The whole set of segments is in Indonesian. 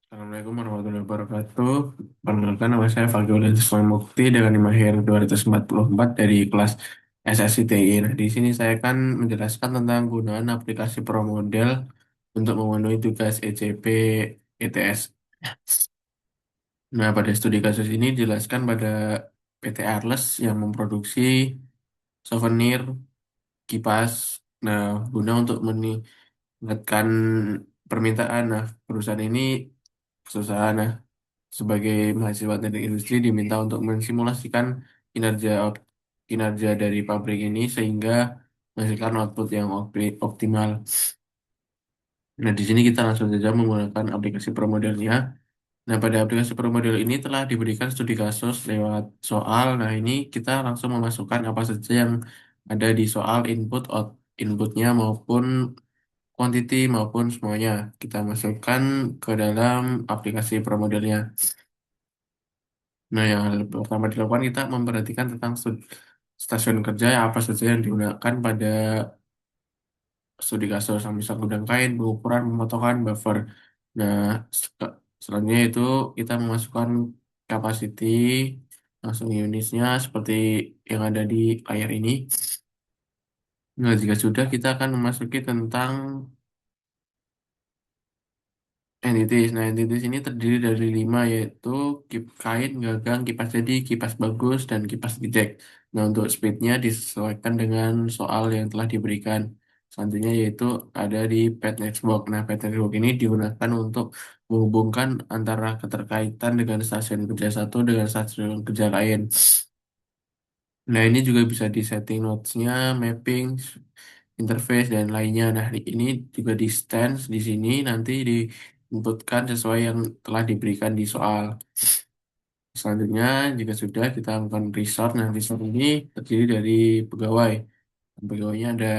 Assalamualaikum warahmatullahi wabarakatuh. Perkenalkan nama saya Fagiola Islam Mukti dengan IMAHIR 244 dari kelas SSITI. Nah, di sini saya akan menjelaskan tentang gunaan aplikasi Pro Model untuk memenuhi tugas ECP ETS. Nah, pada studi kasus ini dijelaskan pada PT Arles yang memproduksi souvenir kipas. Nah, guna untuk meningkatkan permintaan. Nah, perusahaan ini kesusahan. Nah, sebagai mahasiswa teknik industri diminta untuk mensimulasikan kinerja kinerja dari pabrik ini sehingga menghasilkan output yang optimal. Nah, di sini kita langsung saja menggunakan aplikasi ProModelnya. Nah, pada aplikasi ProModel ini telah diberikan studi kasus lewat soal. Nah, ini kita langsung memasukkan apa saja yang ada di soal inputnya maupun quantity maupun semuanya. Kita masukkan ke dalam aplikasi ProModelnya. Nah, yang hal pertama dilakukan kita memperhatikan tentang stasiun kerja yang apa saja yang digunakan pada studi kasus, misal gudang kain, pengukuran, pemotongan, buffer. Nah, selanjutnya itu kita memasukkan capacity, langsung unitnya seperti yang ada di layar ini. Nah, jika sudah kita akan memasuki tentang entities. Nah, entities ini terdiri dari lima, yaitu kain, gagang, kipas jadi, kipas bagus, dan kipas eject. Nah, untuk speednya disesuaikan dengan soal yang telah diberikan. Selanjutnya yaitu ada di Pet Network. Nah, Pet Network ini digunakan untuk menghubungkan antara keterkaitan dengan stasiun kerja satu dengan stasiun kerja lain. Nah, ini juga bisa di setting notes-nya, mapping, interface, dan lainnya. Nah, ini juga di stance di sini nanti diinputkan sesuai yang telah diberikan di soal. Selanjutnya, jika sudah kita lakukan resort. Nah, resort ini terdiri dari pegawai. Pegawainya ada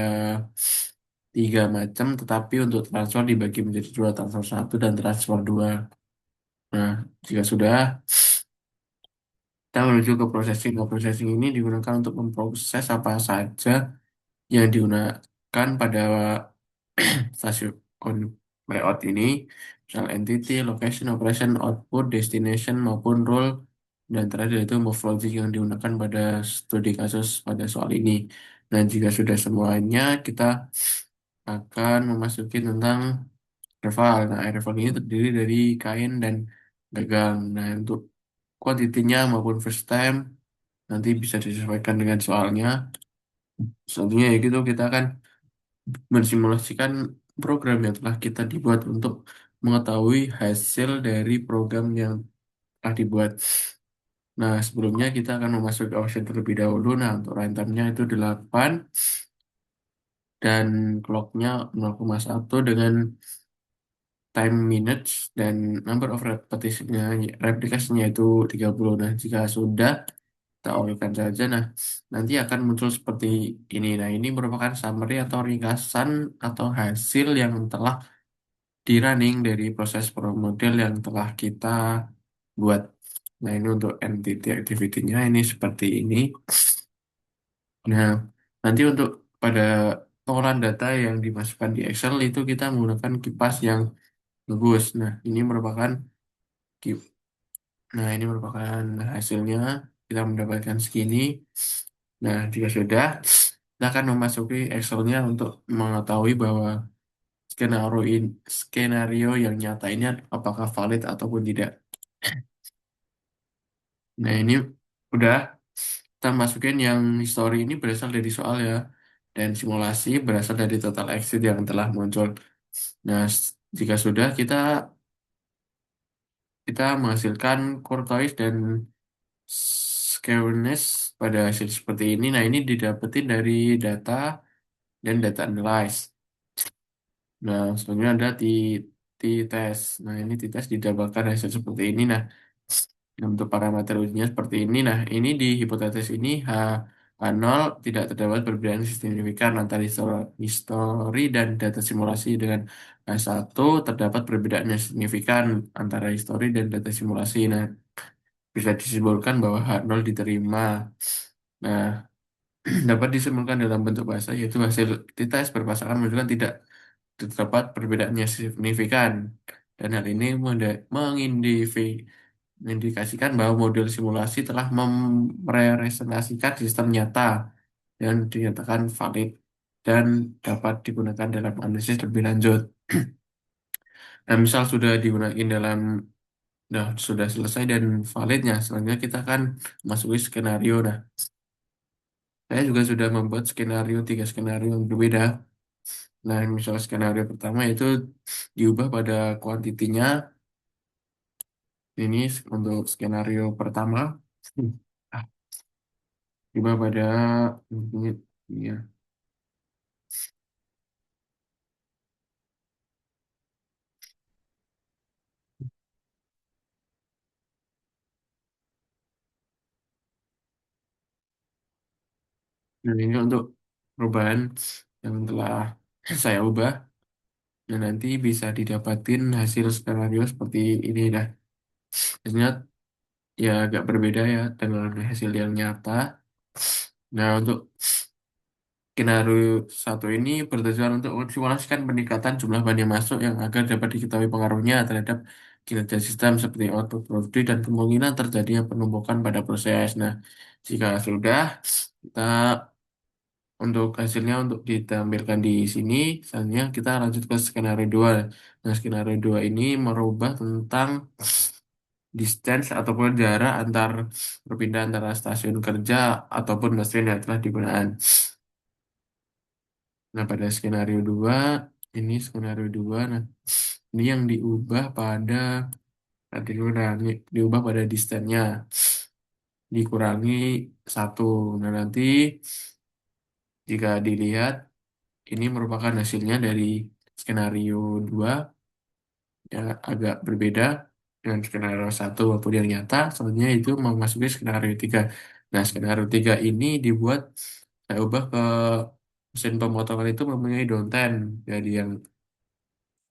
tiga macam, tetapi untuk transfer dibagi menjadi dua, transfer satu dan transfer dua. Nah, jika sudah, kita menuju ke processing. Nah, processing ini digunakan untuk memproses apa saja yang digunakan pada stasiun layout ini, misal entity, location, operation, output, destination, maupun role, dan terakhir itu move logic yang digunakan pada studi kasus pada soal ini. Dan jika sudah semuanya, kita akan memasuki tentang rival. Nah, rival ini terdiri dari kain dan gagang. Nah, untuk kuantitinya maupun first time nanti bisa disesuaikan dengan soalnya. Selanjutnya ya gitu kita akan mensimulasikan program yang telah kita dibuat untuk mengetahui hasil dari program yang telah dibuat. Nah, sebelumnya kita akan memasuki option terlebih dahulu. Nah, untuk runtime-nya itu 8 dan clock-nya 0,1 dengan time minutes dan number of replikasinya itu 30. Nah, jika sudah kita olehkan saja. Nah, nanti akan muncul seperti ini. Nah, ini merupakan summary atau ringkasan atau hasil yang telah di running dari proses pro model yang telah kita buat. Nah, ini untuk entity activity-nya ini seperti ini. Nah, nanti untuk pada pengolahan data yang dimasukkan di Excel itu kita menggunakan kipas yang bagus. Nah, ini merupakan ki- ini merupakan hasilnya. Kita mendapatkan segini. Nah, jika sudah, kita akan memasuki Excel-nya untuk mengetahui bahwa skenario yang nyata ini apakah valid ataupun tidak. Nah, ini udah kita masukin yang history ini berasal dari soal ya. Dan simulasi berasal dari total exit yang telah muncul. Nah, jika sudah kita menghasilkan courtois dan skewness pada hasil seperti ini. Nah, ini didapetin dari data dan data analyze. Nah, selanjutnya ada t-test. Nah, ini t-test didapatkan hasil seperti ini. Nah, untuk parameter ujinya seperti ini. Nah, ini di hipotesis ini H0 tidak terdapat perbedaan signifikan antara history dan data simulasi. Dengan H1 terdapat perbedaan yang signifikan antara history dan data simulasi. Nah, bisa disimpulkan bahwa H0 diterima. Nah, dapat disimpulkan dalam bentuk bahasa yaitu hasil tes berpasangan menunjukkan tidak terdapat perbedaan yang signifikan. Dan hal ini mengindikasikan bahwa model simulasi telah merepresentasikan sistem nyata dan dinyatakan valid dan dapat digunakan dalam analisis lebih lanjut. Nah, misal sudah digunakan sudah selesai dan validnya, selanjutnya kita akan masuki skenario. Nah, saya juga sudah membuat tiga skenario yang berbeda. Nah, misal skenario pertama itu diubah pada kuantitinya. Ini untuk skenario pertama. Hmm. Ah, diubah pada ini ya. Nah, ini untuk perubahan yang telah saya ubah. Dan nanti bisa didapatin hasil skenario seperti ini dah. Hasilnya ya agak berbeda ya dengan hasil yang nyata. Nah, untuk skenario satu ini bertujuan untuk mensimulasikan peningkatan jumlah bahan yang masuk yang agar dapat diketahui pengaruhnya terhadap kinerja sistem seperti output produksi dan kemungkinan terjadinya penumpukan pada proses. Nah, jika sudah, kita untuk hasilnya untuk ditampilkan di sini, selanjutnya kita lanjut ke skenario 2. Nah, skenario 2 ini merubah tentang distance ataupun jarak antar perpindahan antara stasiun kerja ataupun mesin yang telah digunakan. Nah, pada ini skenario 2, nah, ini yang diubah pada, nanti dikurangi, diubah pada distance-nya, dikurangi satu. Nah, nanti jika dilihat, ini merupakan hasilnya dari skenario 2 yang agak berbeda dengan skenario satu maupun yang nyata. Sebenarnya itu memasuki skenario 3. Nah, skenario 3 ini dibuat, saya ubah ke mesin pemotongan itu mempunyai downtime. Jadi yang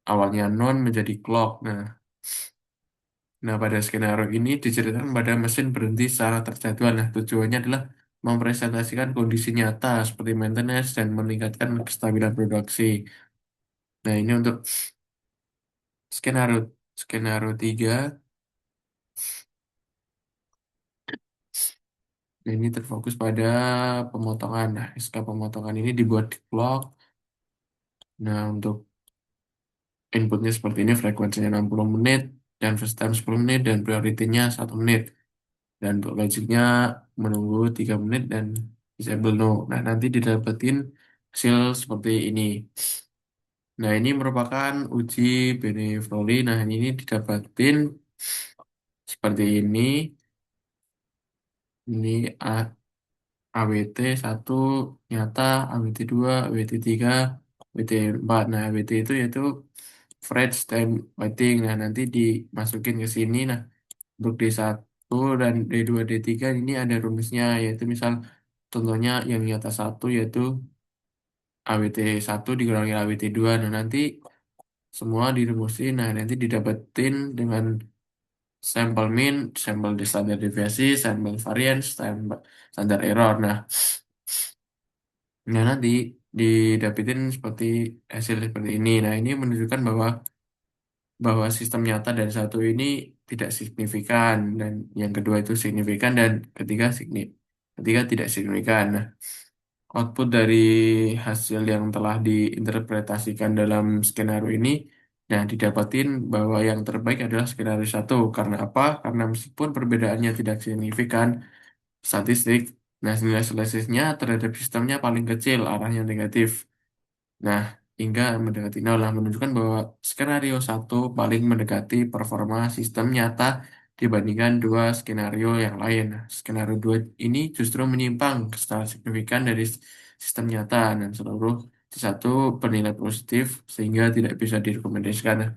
awalnya non menjadi clock. Nah, pada skenario ini diceritakan pada mesin berhenti secara terjadwal. Nah, tujuannya adalah mempresentasikan kondisi nyata seperti maintenance dan meningkatkan kestabilan produksi. Nah, ini untuk skenario skenario 3. Nah, ini terfokus pada pemotongan. Nah, SK pemotongan ini dibuat di clock. Nah, untuk inputnya seperti ini, frekuensinya 60 menit, dan first time 10 menit, dan prioritinya 1 menit. Dan untuk logiknya menunggu 3 menit dan disable no. Nah, nanti didapetin hasil seperti ini. Nah, ini merupakan uji Bernoulli. Nah, ini didapatin seperti ini. Ini AWT 1 nyata, AWT 2, AWT 3, AWT 4. Nah, AWT itu yaitu average time waiting. Nah, nanti dimasukin ke sini. Nah, untuk D1 dan D2, D3 ini ada rumusnya, yaitu misal contohnya yang nyata satu yaitu AWT 1 dikurangi AWT 2. Nah, nanti semua dirumusin. Nah, nanti didapetin dengan sampel mean, sampel di standar deviasi, sampel variance, sampel standar error. Nah, nanti didapetin seperti hasil seperti ini. Nah, ini menunjukkan bahwa sistem nyata dari satu ini tidak signifikan, dan yang kedua itu signifikan, dan ketiga tidak signifikan. Nah, output dari hasil yang telah diinterpretasikan dalam skenario ini, nah, didapatin bahwa yang terbaik adalah skenario satu. Karena apa? Karena meskipun perbedaannya tidak signifikan statistik, nah, nilai selisihnya terhadap sistemnya paling kecil, arahnya negatif. Nah, hingga mendekati nol lah, menunjukkan bahwa skenario satu paling mendekati performa sistem nyata dibandingkan dua skenario yang lain. Nah, skenario 2 ini justru menyimpang secara signifikan dari sistem nyata, dan seluruh satu bernilai positif sehingga tidak bisa direkomendasikan. Nah,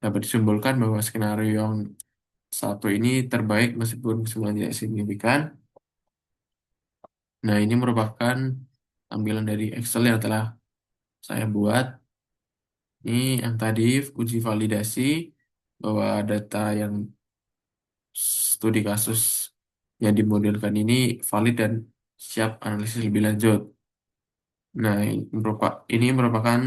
dapat disimpulkan bahwa skenario yang satu ini terbaik meskipun kesimpulan tidak signifikan. Nah, ini merupakan tampilan dari Excel yang telah saya buat. Ini yang tadi uji validasi bahwa data yang studi kasus yang dimodelkan ini valid dan siap analisis lebih lanjut. Nah, ini merupakan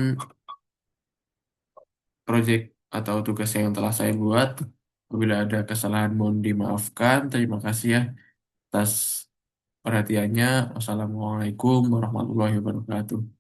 proyek atau tugas yang telah saya buat. Apabila ada kesalahan mohon dimaafkan. Terima kasih ya atas perhatiannya. Wassalamualaikum warahmatullahi wabarakatuh.